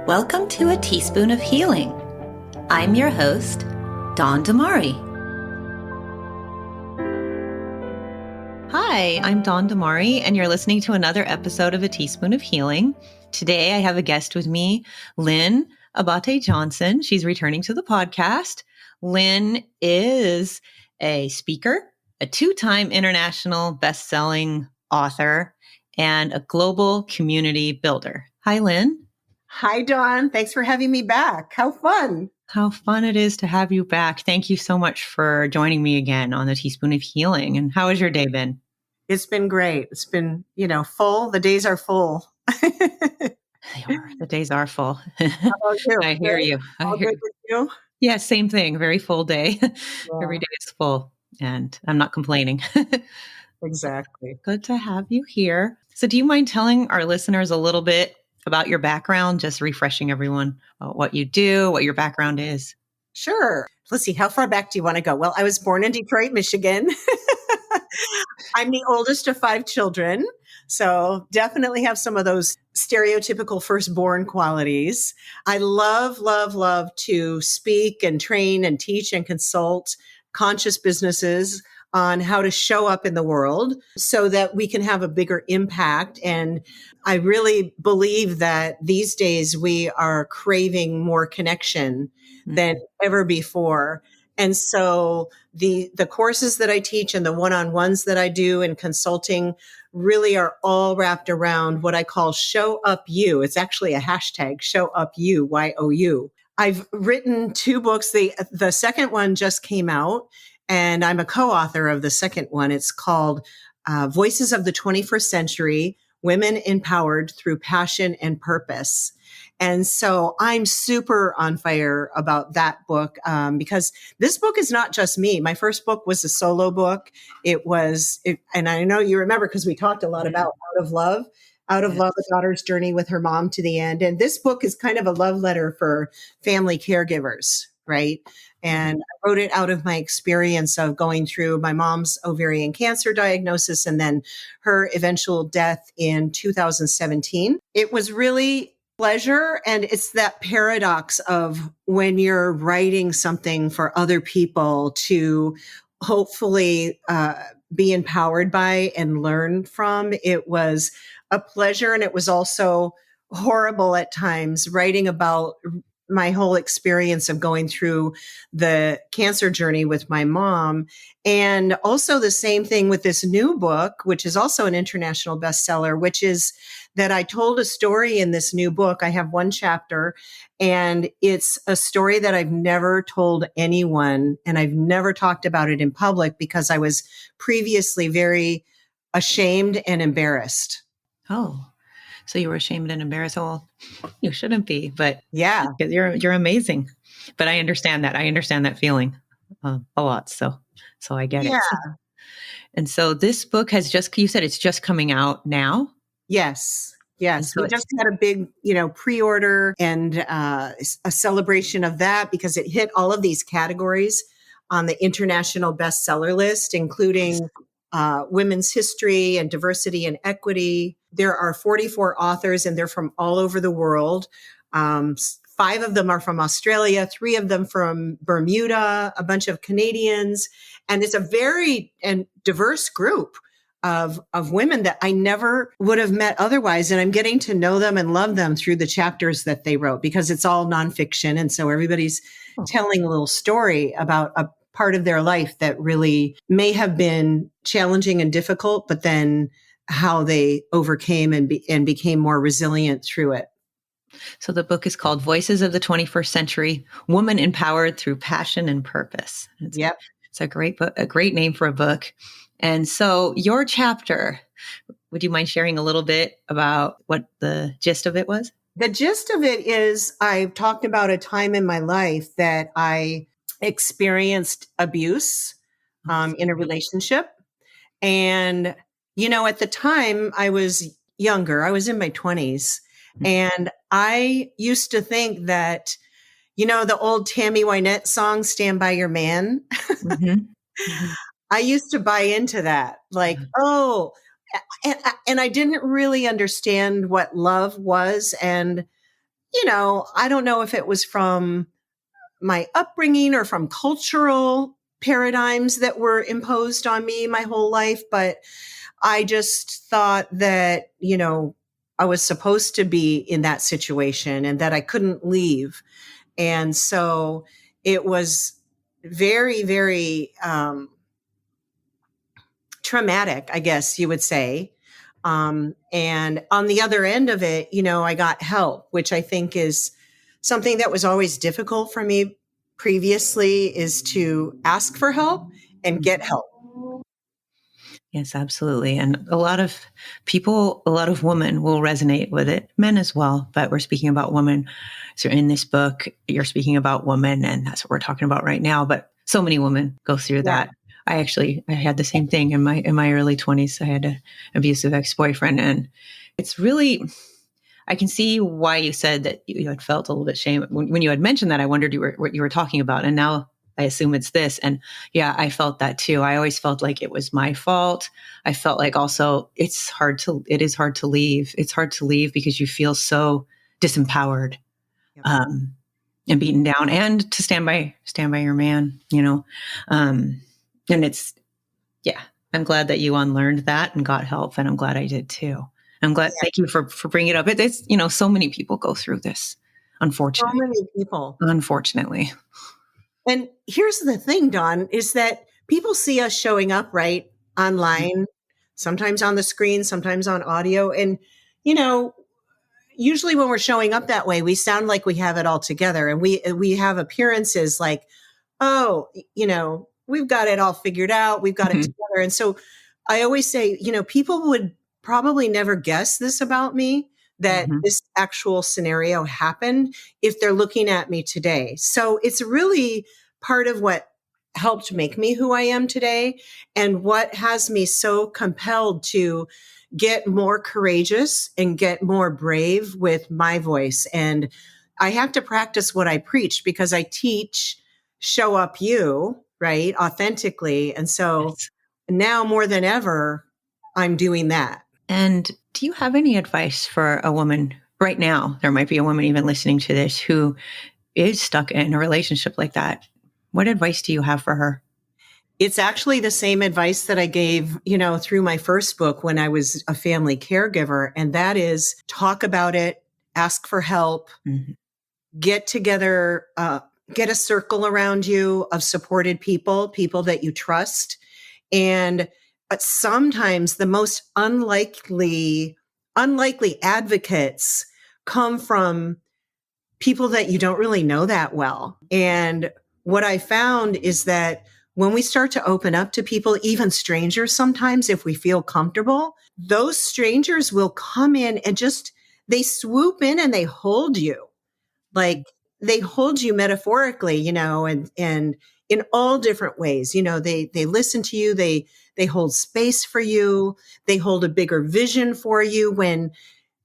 Welcome to A Teaspoon of Healing. I'm your host, Dawn Damari. Hi, I'm Dawn Damari, and you're listening to another episode of A Teaspoon of Healing. Today, I have a guest with me, Lynn Abaté-Johnson. She's returning to the podcast. Lynn is a speaker, a two-time international best-selling author, and a global community builder. Hi, Lynn. Hi, Dawn. Thanks for having me back. How fun. How fun it is to have you back. Thank you so much for joining me again on the Teaspoon of Healing. And how has your day been? It's been great. It's been, full. The days are full. The days are full. How about you? I hear you. All good with you? Yeah, same thing. Very full day. Yeah. Every day is full, and I'm not complaining. Exactly. Good to have you here. So do you mind telling our listeners a little bit about your background, just refreshing everyone about what you do, what your background is? Sure. Let's see. How far back do you want to go? Well, I was born in Detroit, Michigan. I'm the oldest of 5 children. So definitely have some of those stereotypical firstborn qualities. I love to speak and train and teach and consult conscious businesses on how to show up in the world so that we can have a bigger impact. And I really believe that these days we are craving more connection than ever before. And so the courses that I teach and the one-on-ones that I do in consulting really are all wrapped around what I call show up you. It's actually a hashtag, show up you, Y-O-U. I've written 2 books. The second one just came out, and I'm a co-author of the second one. It's called Voices of the 21st Century, Women Empowered Through Passion and Purpose. And so I'm super on fire about that book because this book is not just me. My first book was a solo book. And I know you remember because we talked a lot about Out of Love, a daughter's journey with her mom to the end. And this book is kind of a love letter for family caregivers, right? And I wrote it out of my experience of going through my mom's ovarian cancer diagnosis and then her eventual death in 2017. It was really pleasure. And it's that paradox of when you're writing something for other people to hopefully be empowered by and learn from. It was a pleasure. And it was also horrible at times writing about my whole experience of going through the cancer journey with my mom. And also the same thing with this new book, which is also an international bestseller, which is that I told a story in this new book. I have 1 chapter, and it's a story that I've never told anyone, and I've never talked about it in public because I was previously very ashamed and embarrassed. Oh. So you were ashamed and embarrassed. Well, you shouldn't be, but yeah, you're amazing. But I understand that. I understand that feeling a lot. So I get it. And so this book you said it's just coming out now? Yes. So we just had a big, pre-order and a celebration of that because it hit all of these categories on the international bestseller list, including women's history and diversity and equity. There are 44 authors and they're from all over the world. 5 of them are from Australia, 3 of them from Bermuda, a bunch of Canadians. And it's a very diverse group of women that I never would have met otherwise. And I'm getting to know them and love them through the chapters that they wrote because it's all nonfiction. And so everybody's telling a little story about a part of their life that really may have been challenging and difficult, but then how they overcame and became more resilient through it. So the book is called Voices of the 21st Century, Women Empowered Through Passion and Purpose. It's a great book, a great name for a book. And so your chapter, would you mind sharing a little bit about what the gist of it was? The gist of it is I've talked about a time in my life that I experienced abuse in a relationship. And, at the time I was younger, I was in my 20s. And I used to think that, the old Tammy Wynette song, Stand By Your Man. I used to buy into that. And I didn't really understand what love was. And I don't know if it was from my upbringing or from cultural paradigms that were imposed on me my whole life, but I just thought that, I was supposed to be in that situation and that I couldn't leave. And so it was very, very traumatic, I guess you would say. And on the other end of it, I got help, which I think is something that was always difficult for me previously, is to ask for help and get help. Yes, absolutely. And a lot of people, a lot of women will resonate with it, men as well, but we're speaking about women. So in this book, you're speaking about women, and that's what we're talking about right now. But so many women go through Yeah. that. I had the same thing in my early 20s. I had an abusive ex-boyfriend, and it's really, I can see why you said that you had felt a little bit shame when you had mentioned that. I wondered what you were talking about, and now I assume it's this. And yeah, I felt that too. I always felt like it was my fault. I felt like also it is hard to leave. It's hard to leave because you feel so disempowered, Yep. and beaten down, and to stand by your man, and it's, yeah, I'm glad that you unlearned that and got help. And I'm glad I did too. I'm glad. Yeah. Thank you for bringing it up. It's, so many people go through this, So unfortunately. many people. Unfortunately. And here's the thing, Dawn, is that people see us showing up, right, online, sometimes on the screen, sometimes on audio. And, you know, usually when we're showing up that way, we sound like we have it all together, and we have appearances like, oh, we've got it all figured out, we've got it Mhm. together. And so I always say, people would probably never guess this about me, that Mhm. this actual scenario happened, if they're looking at me today. So it's really part of what helped make me who I am today, and what has me so compelled to get more courageous and get more brave with my voice. And I have to practice what I preach, because I teach show up you, right, authentically. And so Yes. now more than ever, I'm doing that. And do you have any advice for a woman right now? There might be a woman even listening to this who is stuck in a relationship like that. What advice do you have for her? It's actually the same advice that I gave, through my first book when I was a family caregiver. And that is, talk about it, ask for help, Mhm. get together, get a circle around you of supported people that you trust. And sometimes the most unlikely advocates come from people that you don't really know that well. And what I found is that when we start to open up to people, even strangers, sometimes if we feel comfortable, those strangers will come in and they swoop in and they hold you. Like, they hold you metaphorically, and in all different ways. They listen to you, they hold space for you, they hold a bigger vision for you when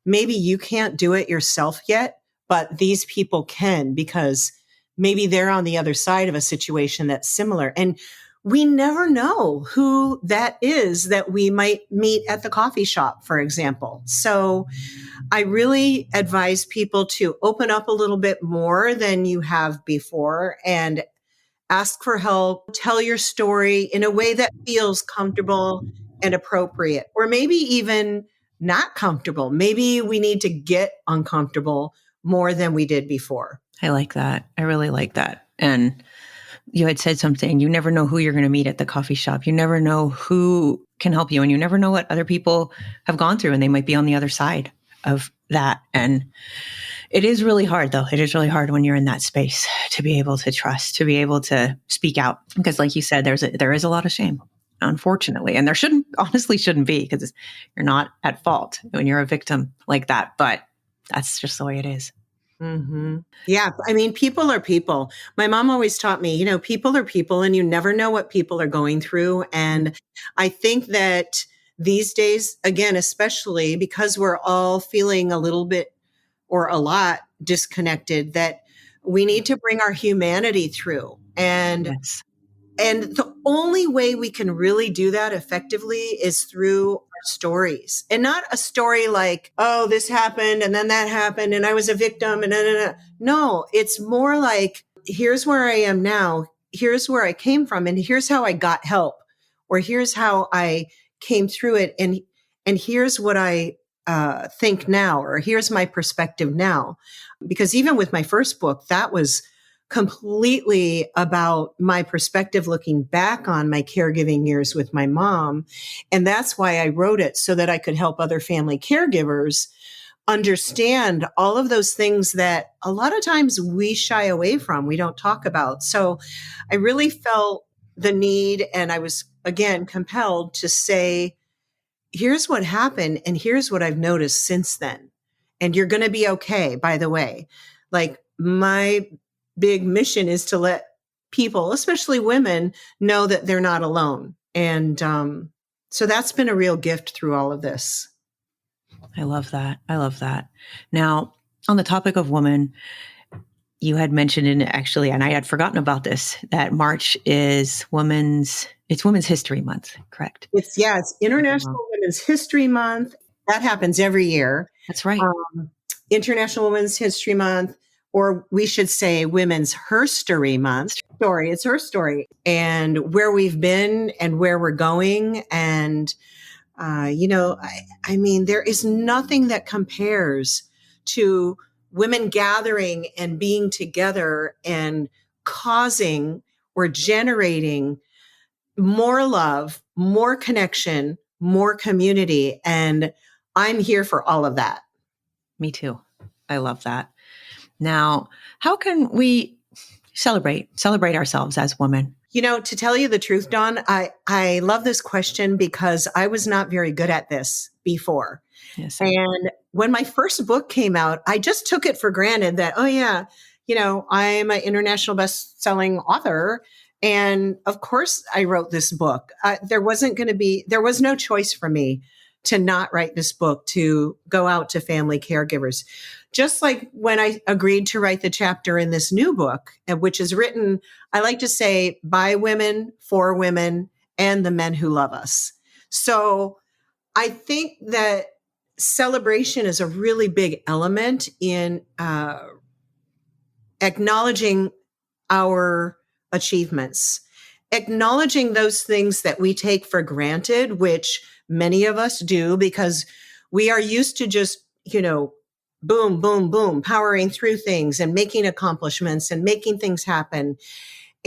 maybe you can't do it yourself yet, but these people can, because maybe they're on the other side of a situation that's similar. And we never know who that is that we might meet at the coffee shop, for example. So I really advise people to open up a little bit more than you have before, and ask for help, tell your story in a way that feels comfortable and appropriate, or maybe even not comfortable. Maybe we need to get uncomfortable more than we did before. I like that. I really like that. And you had said something, you never know who you're going to meet at the coffee shop. You never know who can help you, and you never know what other people have gone through, and they might be on the other side of that. And it is really hard, though. It is really hard when you're in that space to be able to trust, to be able to speak out, because like you said, there is a lot of shame, unfortunately. And there honestly shouldn't be, because you're not at fault when you're a victim like that, but that's just the way it is. Mm-hmm. Yeah. I mean, people are people. My mom always taught me, people are people, and you never know what people are going through. And I think that these days, again, especially because we're all feeling a little bit or a lot disconnected, that we need to bring our humanity through. And Yes. the only way we can really do that effectively is through our stories, and not a story like, oh, this happened and then that happened and I was a victim and no, it's more like, here's where I am now. Here's where I came from and here's how I got help, or here's how I came through it. And here's what I think now, or here's my perspective now. Because even with my first book, that was completely about my perspective looking back on my caregiving years with my mom. And that's why I wrote it, so that I could help other family caregivers understand all of those things that a lot of times we shy away from, we don't talk about. So I really felt the need, and I was, again, compelled to say, here's what happened and here's what I've noticed since then. And you're going to be okay, by the way. Like, my big mission is to let people, especially women, know that they're not alone. And so that's been a real gift through all of this. I love that. I love that. Now, on the topic of women, you had mentioned, actually, and I had forgotten about this, that March is Women's History Month, correct? It's International Women's History Month. That happens every year. That's right. International Women's History Month, or we should say Women's Herstory Month. It's her story, and where we've been and where we're going. And, I mean, there is nothing that compares to women gathering and being together and causing or generating more love, more connection, more community. And I'm here for all of that. Me too. I love that. Now, how can we celebrate ourselves as women? To tell you the truth, Dawn, I love this question because I was not very good at this before. Yes. And when my first book came out, I just took it for granted that, oh yeah, I'm an international best-selling author. And of course I wrote this book. There was no choice for me to not write this book, to go out to family caregivers. Just like when I agreed to write the chapter in this new book, which is written, I like to say, by women, for women, and the men who love us. So I think that celebration is a really big element in acknowledging our achievements, acknowledging those things that we take for granted, which many of us do because we are used to just, boom, boom, boom, powering through things and making accomplishments and making things happen.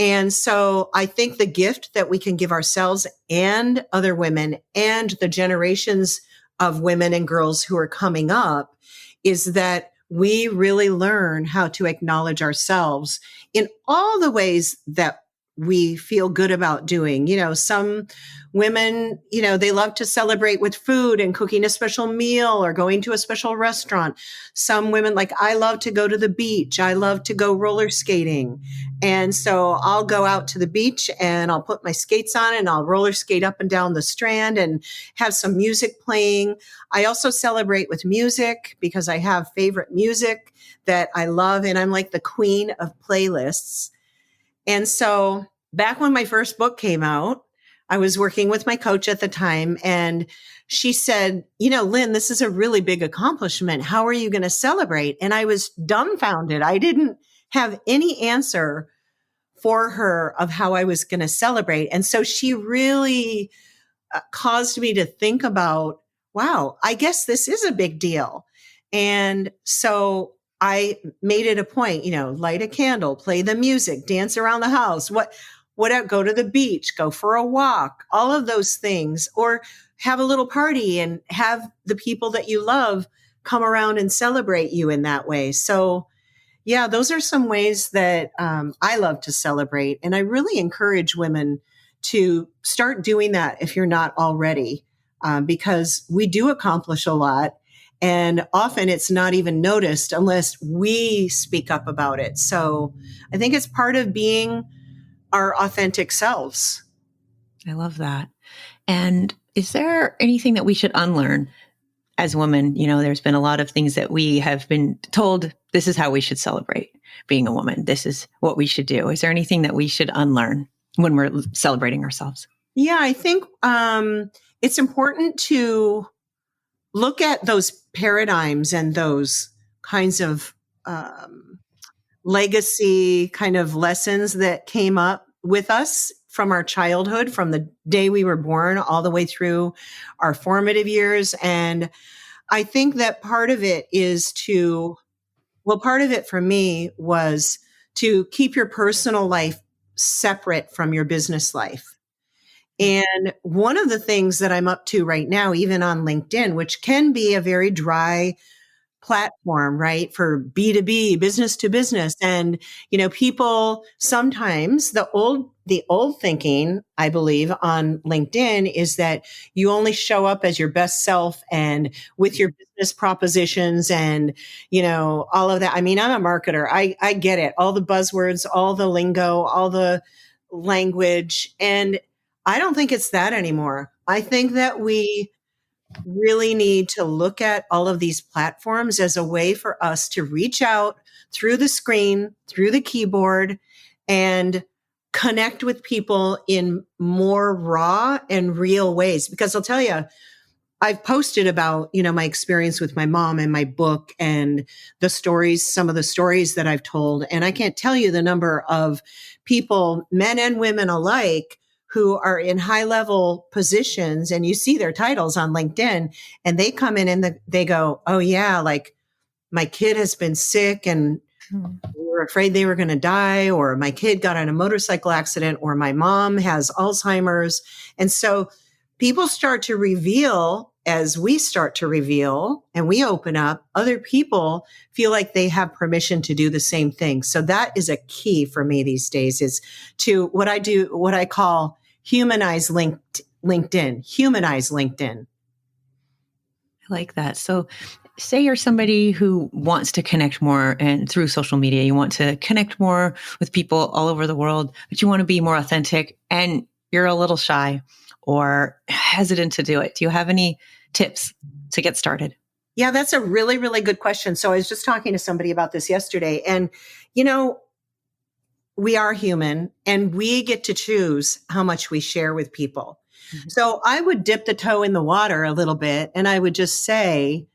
And so I think the gift that we can give ourselves and other women and the generations of women and girls who are coming up is that we really learn how to acknowledge ourselves in all the ways that we feel good about doing. Some women, they love to celebrate with food and cooking a special meal or going to a special restaurant. Some women, like I, love to go to the beach. I love to go roller skating. And so I'll go out to the beach and I'll put my skates on and I'll roller skate up and down the strand and have some music playing. I also celebrate with music because I have favorite music that I love. And I'm like the queen of playlists. And so back when my first book came out, I was working with my coach at the time, and she said, Lynn, this is a really big accomplishment. How are you going to celebrate? And I was dumbfounded. I didn't have any answer for her of how I was going to celebrate. And so she really caused me to think about, wow, I guess this is a big deal. And so I made it a point, light a candle, play the music, dance around the house, go to the beach, go for a walk, all of those things, or have a little party and have the people that you love come around and celebrate you in that way. So yeah, those are some ways that I love to celebrate. And I really encourage women to start doing that if you're not already, because we do accomplish a lot. And often it's not even noticed unless we speak up about it. So I think it's part of being our authentic selves. I love that. And is there anything that we should unlearn as women? There's been a lot of things that we have been told, this is how we should celebrate being a woman. This is what we should do. Is there anything that we should unlearn when we're celebrating ourselves? Yeah, I think it's important to look at those paradigms and those kinds of legacy kind of lessons that came up with us from our childhood, from the day we were born all the way through our formative years. And I think that part of it is part of it for me was to keep your personal life separate from your business life. And one of the things that I'm up to right now, even on LinkedIn, which can be a very dry platform, right? For B2B, business to business. And, people sometimes the old thinking, I believe, on LinkedIn is that you only show up as your best self and with your business propositions and, all of that. I mean, I'm a marketer. I get it. All the buzzwords, all the lingo, all the language. And I don't think it's that anymore. I think that we really need to look at all of these platforms as a way for us to reach out through the screen, through the keyboard, and connect with people in more raw and real ways. Because I'll tell you, I've posted about, my experience with my mom and my book and the stories, some of the stories that I've told. And I can't tell you the number of people, men and women alike, who are in high level positions, and you see their titles on LinkedIn, and they come in and they go, oh yeah, like my kid has been sick and we were afraid they were going to die, or my kid got in a motorcycle accident, or my mom has Alzheimer's. And so people start to reveal, as we start to reveal and we open up, other people feel like they have permission to do the same thing. So that is a key for me these days, is to what I call humanize LinkedIn, humanize LinkedIn. I like that. So say you're somebody who wants to connect more and through social media, you want to connect more with people all over the world, but you want to be more authentic and you're a little shy or hesitant to do it. Do you have any tips to get started? Yeah, that's a really, really good question. So I was just talking to somebody about this yesterday, and, we are human and we get to choose how much we share with people. Mm-hmm. So I would dip the toe in the water a little bit and I would just say,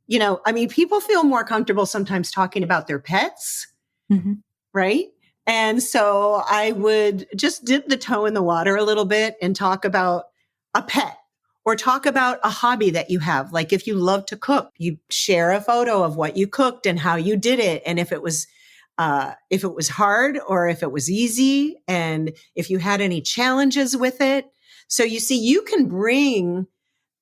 people feel more comfortable sometimes talking about their pets, mm-hmm. right? And so I would just dip the toe in the water a little bit and talk about a pet or talk about a hobby that you have. Like if you love to cook, you share a photo of what you cooked and how you did it. And if it was hard or if it was easy and if you had any challenges with it. So you see, you can bring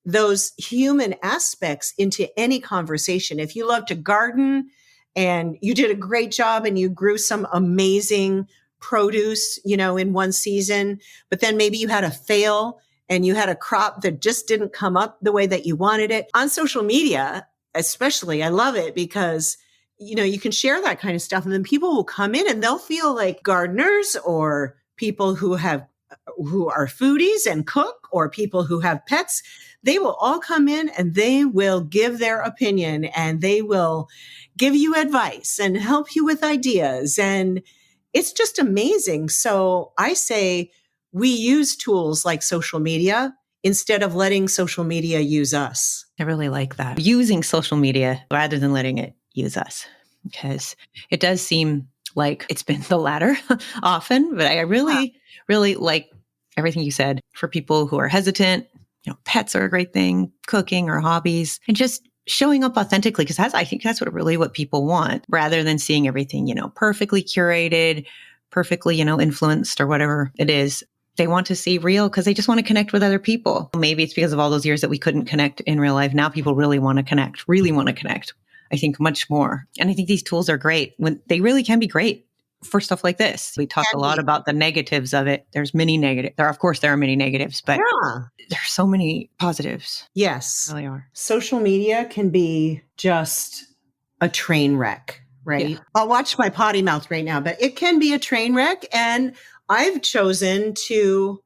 those human aspects into any conversation. If you love to garden and you did a great job and you grew some amazing produce, in one season, but then maybe you had a fail and you had a crop that just didn't come up the way that you wanted it. On social media, especially, I love it because, you can share that kind of stuff and then people will come in and they'll feel like gardeners or people who are foodies and cook or people who have pets. They will all come in and they will give their opinion and they will give you advice and help you with ideas. And it's just amazing. So I say we use tools like social media instead of letting social media use us. I really like that. Using social media rather than letting it use us, because it does seem like it's been the latter often, but I really like everything you said for people who are hesitant. Pets are a great thing, cooking or hobbies, and just showing up authentically. Because I think that's what people want, rather than seeing everything, perfectly curated, perfectly, influenced or whatever it is. They want to see real because they just want to connect with other people. Maybe it's because of all those years that we couldn't connect in real life. Now people really want to connect, I think much more. And I think these tools are great when they really can be great for stuff like this. We talk a lot about the negatives of it. There's many negatives. Of course, there are many negatives, but there's so many positives. Yes. There really are. Social media can be just a train wreck, right? Yeah. I'll watch my potty mouth right now, but it can be a train wreck. And I've chosen to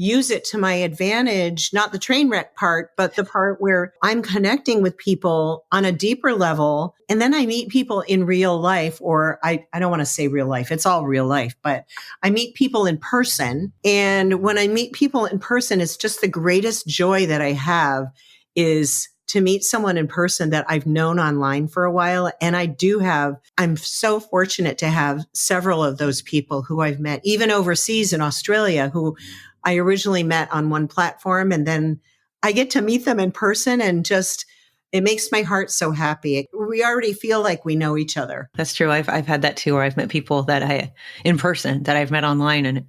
use it to my advantage, not the train wreck part, but the part where I'm connecting with people on a deeper level. And then I meet people in real life, or I don't want to say real life. It's all real life, but I meet people in person. And when I meet people in person, it's just the greatest joy that I have is to meet someone in person that I've known online for a while. And I'm so fortunate to have several of those people who I've met, even overseas in Australia, who I originally met on one platform. And then I get to meet them in person and just, it makes my heart so happy. We already feel like we know each other. That's true. I've had that too, where I've met people in person that I've met online, and it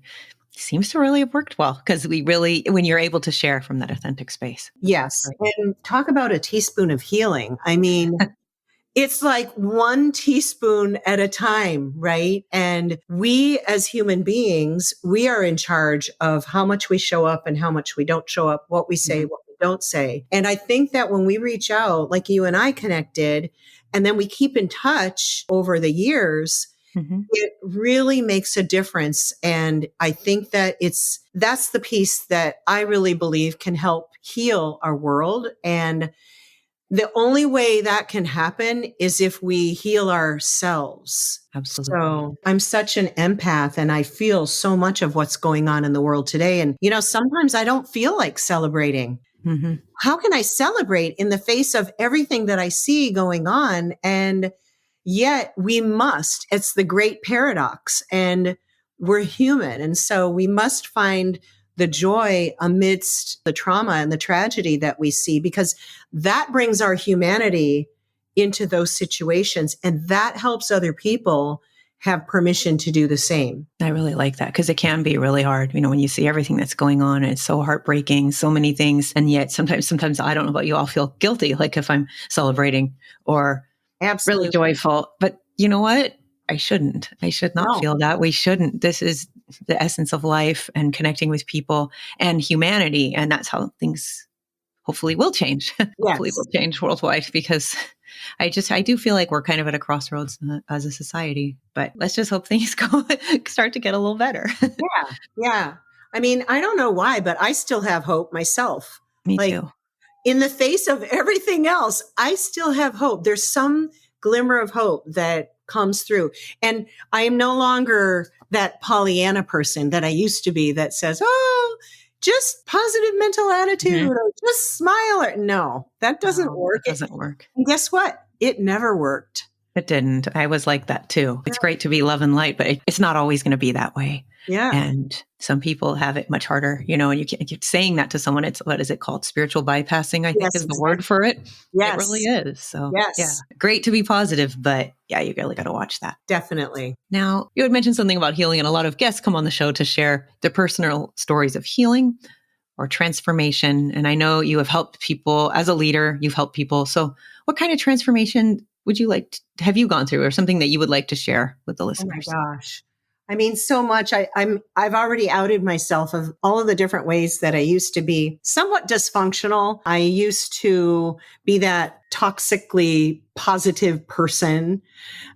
seems to really have worked well because when you're able to share from that authentic space. Yes. Right. And talk about a teaspoon of healing. I mean, it's like one teaspoon at a time, right? And we as human beings, we are in charge of how much we show up and how much we don't show up, what we say, what we don't say. And I think that when we reach out, like you and I connected, and then we keep in touch over the years, it really makes a difference. And I think that that's the piece that I really believe can help heal our world. And the only way that can happen is if we heal ourselves. Absolutely. So I'm such an empath and I feel so much of what's going on in the world today. And, sometimes I don't feel like celebrating. How can I celebrate in the face of everything that I see going on? And yet we must. It's the great paradox. And we're human. And so we must find the joy amidst the trauma and the tragedy that we see, because that brings our humanity into those situations. And that helps other people have permission to do the same. I really like that because it can be really hard, when you see everything that's going on and it's so heartbreaking, so many things. And yet sometimes I don't know about you, I'll feel guilty, like if I'm celebrating or Absolutely really joyful. But you know what? I shouldn't. I should not feel that. We shouldn't. This is the essence of life and connecting with people and humanity. And that's how things hopefully will change. Hopefully will change worldwide, because I do feel like we're kind of at a crossroads as a society, but let's just hope things start to get a little better. Yeah. I mean, I don't know why, but I still have hope myself. Me too. In the face of everything else, I still have hope. There's some glimmer of hope that comes through. And I am no longer that Pollyanna person that I used to be that says, oh, just positive mental attitude or just smile. No, that doesn't work. It doesn't work. And guess what? It never worked. It didn't. I was like that too. It's great to be love and light, but it's not always going to be that way. Yeah. And some people have it much harder, and you can't keep saying that to someone. It's, what is it called? Spiritual bypassing, I think is the word for it. Yes. It really is. So yeah, great to be positive, but yeah, you really got to watch that. Definitely. Now, you had mentioned something about healing, and a lot of guests come on the show to share their personal stories of healing or transformation. And I know you have helped people as a leader, you've helped people. So what kind of transformation would you have you gone through, or something that you would like to share with the listeners? Oh my gosh. I mean, so much. I've already outed myself of all of the different ways that I used to be somewhat dysfunctional. I used to be that toxically positive person.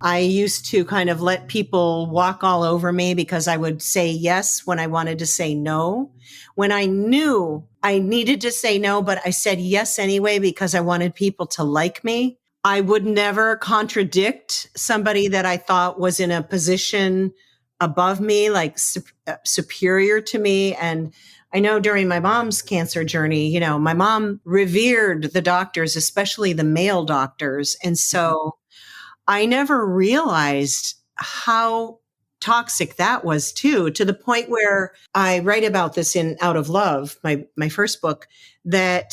I used to kind of let people walk all over me because I would say yes when I wanted to say no. When I knew I needed to say no, but I said yes anyway because I wanted people to like me. I would never contradict somebody that I thought was in a position above me, like superior to me. And I know during my mom's cancer journey, my mom revered the doctors, especially the male doctors. And so I never realized how toxic that was too, to the point where I write about this in Out of Love, my first book, that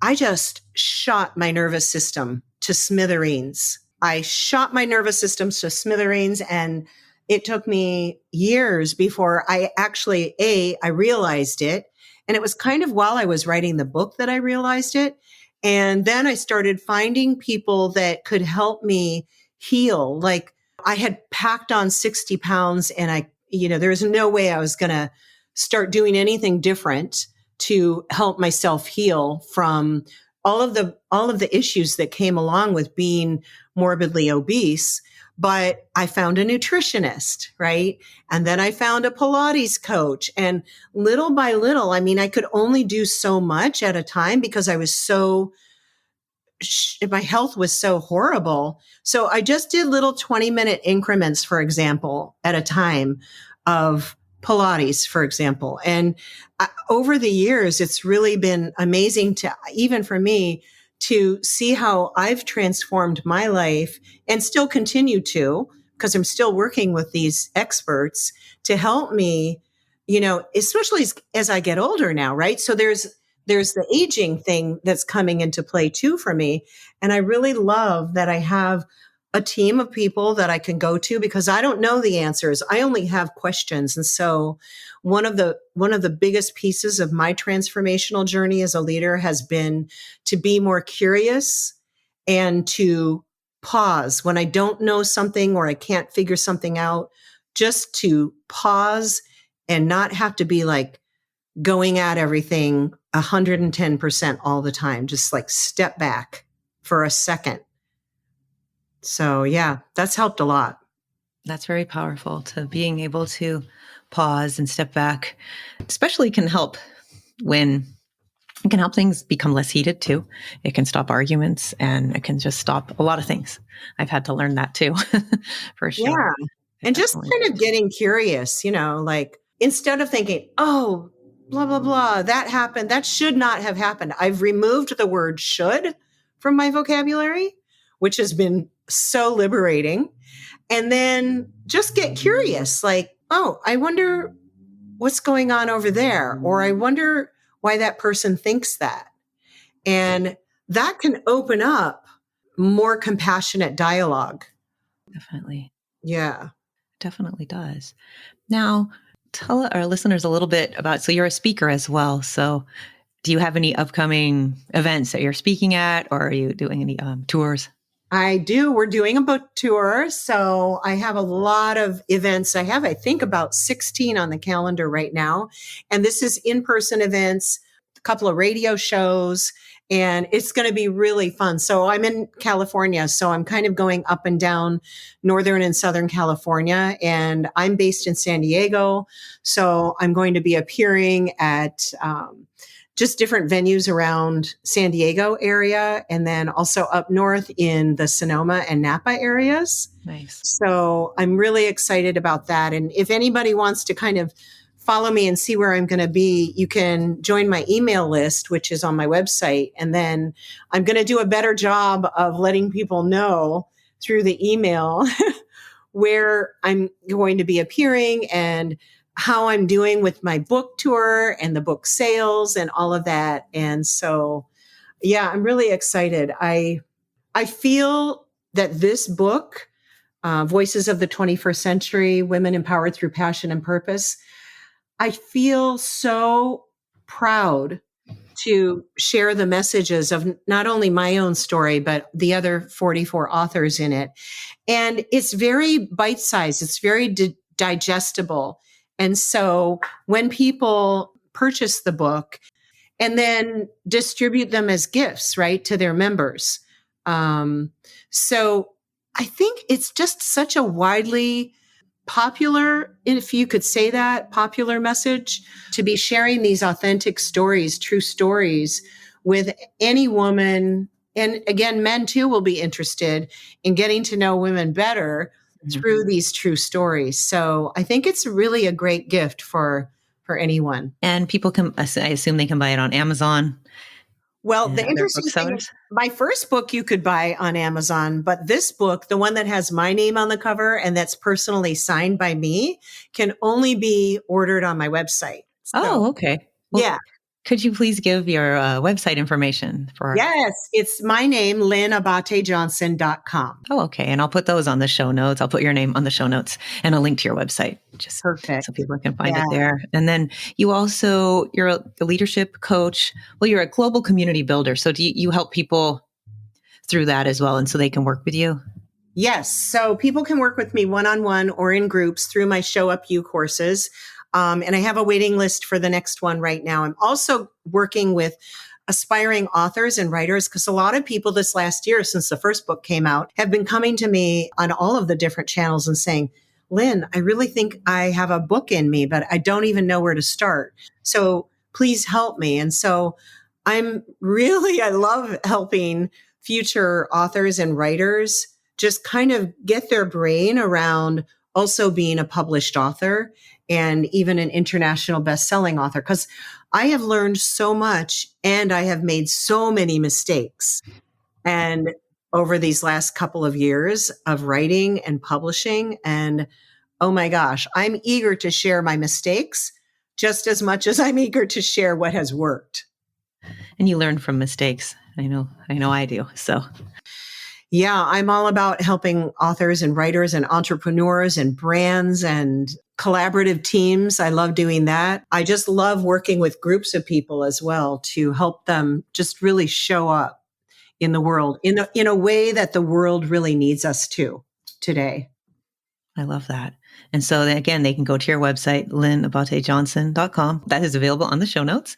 I just shot my nervous system to smithereens. I shot my nervous system to smithereens, and it took me years before I actually, I realized it. And it was kind of while I was writing the book that I realized it. And then I started finding people that could help me heal. Like I had packed on 60 pounds and there was no way I was going to start doing anything different to help myself heal from all of the issues that came along with being morbidly obese. But I found a nutritionist, right? And then I found a Pilates coach. And little by little, I mean, I could only do so much at a time because I was my health was so horrible. So I just did little 20-minute increments, for example, at a time of Pilates, for example. And over the years, it's really been amazing to, even for me, to see how I've transformed my life and still continue to, because I'm still working with these experts to help me, especially as I get older now, right? So there's the aging thing that's coming into play too for me. And I really love that I have a team of people that I can go to because I don't know the answers. I only have questions. And so one of the biggest pieces of my transformational journey as a leader has been to be more curious and to pause when I don't know something or I can't figure something out, just to pause and not have to be like going at everything 110% all the time. Just like step back for a second. So yeah, that's helped a lot. That's very powerful, to being able to pause and step back, especially can help things become less heated too. It can stop arguments and it can just stop a lot of things. I've had to learn that too, for sure. Yeah. And just kind of getting curious, like instead of thinking, oh, blah, blah, blah, that happened. That should not have happened. I've removed the word should from my vocabulary, which has been so liberating. And then just get curious, like, oh, I wonder what's going on over there, or I wonder why that person thinks that. And that can open up more compassionate dialogue. Definitely. Yeah. Definitely does. Now, tell our listeners a little bit about, so you're a speaker as well. So do you have any upcoming events that you're speaking at, or are you doing any tours? I do. We're doing a book tour. So I have a lot of events. I think, about 16 on the calendar right now. And this is in-person events, a couple of radio shows, and it's going to be really fun. So I'm in California. So I'm kind of going up and down Northern and Southern California, and I'm based in San Diego. So I'm going to be appearing at, just different venues around San Diego area, and then also up north in the Sonoma and Napa areas. Nice. So I'm really excited about that. And if anybody wants to kind of follow me and see where I'm going to be, you can join my email list, which is on my website. And then I'm going to do a better job of letting people know through the email where I'm going to be appearing and how I'm doing with my book tour and the book sales and all of that. And so, yeah, I'm really excited. I feel that this book, Voices of the 21st Century, Women Empowered Through Passion and Purpose, I feel so proud to share the messages of not only my own story, but the other 44 authors in it. And it's very bite-sized. It's very digestible. And so when people purchase the book and then distribute them as gifts, right, to their members. So I think it's just such a widely popular, if you could say that, popular message to be sharing these authentic stories, true stories with any woman. And again, men too will be interested in getting to know women better through these true stories. So I think it's really a great gift for anyone. And people can, I assume they can buy it on Amazon. Well, the interesting thing is, my first book you could buy on Amazon, but this book, the one that has my name on the cover and that's personally signed by me, can only be ordered on my website. So, okay. Well, yeah. Could you please give your website information for? Yes, it's my name, LynnAbaté-Johnson.com. Oh, okay. And I'll put those on the show notes. I'll put your name on the show notes and a link to your website, just perfect, so people can find it there. And then you're a leadership coach. Well, you're a global community builder. So do you help people through that as well, and so they can work with you? Yes. So people can work with me one-on-one or in groups through my Show Up You courses. And I have a waiting list for the next one right now. I'm also working with aspiring authors and writers, because a lot of people this last year, since the first book came out, have been coming to me on all of the different channels and saying, Lynn, I really think I have a book in me, but I don't even know where to start. So please help me. And so I love helping future authors and writers just kind of get their brain around also being a published author and even an international best-selling author. Because I have learned so much and I have made so many mistakes. And over these last couple of years of writing and publishing, and oh my gosh, I'm eager to share my mistakes just as much as I'm eager to share what has worked. And you learn from mistakes. I know I do. So yeah, I'm all about helping authors and writers and entrepreneurs and brands and collaborative teams. I love doing that. I just love working with groups of people as well to help them just really show up in the world in a way that the world really needs us to today. I love that. And so then again, they can go to your website, LynnAbaté-Johnson.com. That is available on the show notes,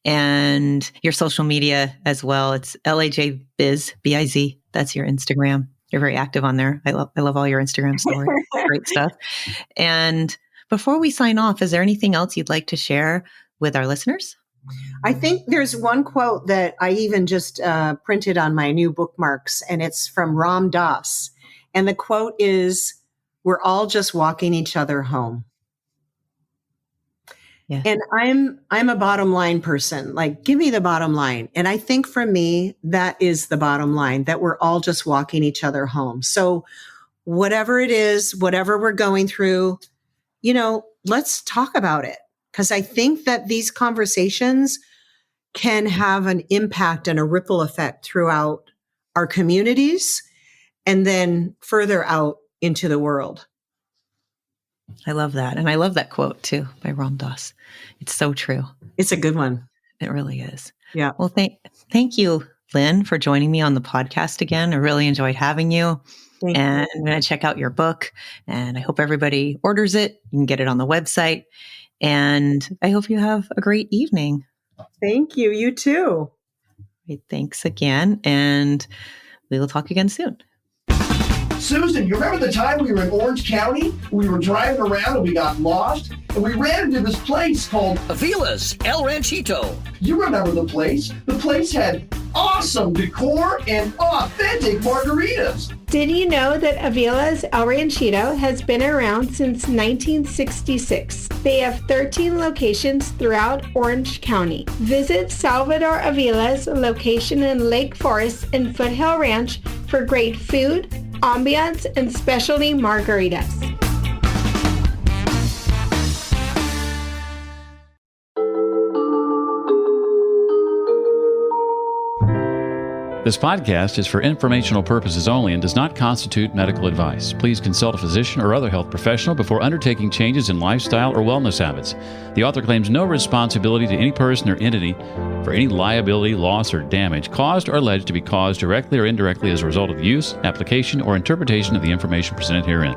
and your social media as well. It's LAJ Biz, B-I-Z. That's your Instagram. You're very active on there. I love all your Instagram stories. Great stuff. And before we sign off, is there anything else you'd like to share with our listeners? I think there's one quote that I even just printed on my new bookmarks, and it's from Ram Dass. And the quote is, "We're all just walking each other home." Yeah. And I'm a bottom line person. Like, give me the bottom line. And I think for me, that is the bottom line, that we're all just walking each other home. So whatever it is, whatever we're going through, let's talk about it. Because I think that these conversations can have an impact and a ripple effect throughout our communities and then further out into the world. I love that. And I love that quote too by Ram Dass. It's so true. It's a good one. It really is. Yeah. Well, thank you, Lynn, for joining me on the podcast again. I really enjoyed having you. Thank you. And I'm going to check out your book, and I hope everybody orders it. You can get it on the website. And I hope you have a great evening. Thank you. You too. Great. Thanks again. And we will talk again soon. Susan, you remember the time we were in Orange County? We were driving around and we got lost, and we ran into this place called Avila's El Ranchito. You remember the place? The place had awesome decor and authentic margaritas. Did you know that Avila's El Ranchito has been around since 1966? They have 13 locations throughout Orange County. Visit Salvador Avila's location in Lake Forest and Foothill Ranch for great food, ambiance, and specialty margaritas. This podcast is for informational purposes only and does not constitute medical advice. Please consult a physician or other health professional before undertaking changes in lifestyle or wellness habits. The author claims no responsibility to any person or entity for any liability, loss, or damage caused or alleged to be caused directly or indirectly as a result of the use, application, or interpretation of the information presented herein.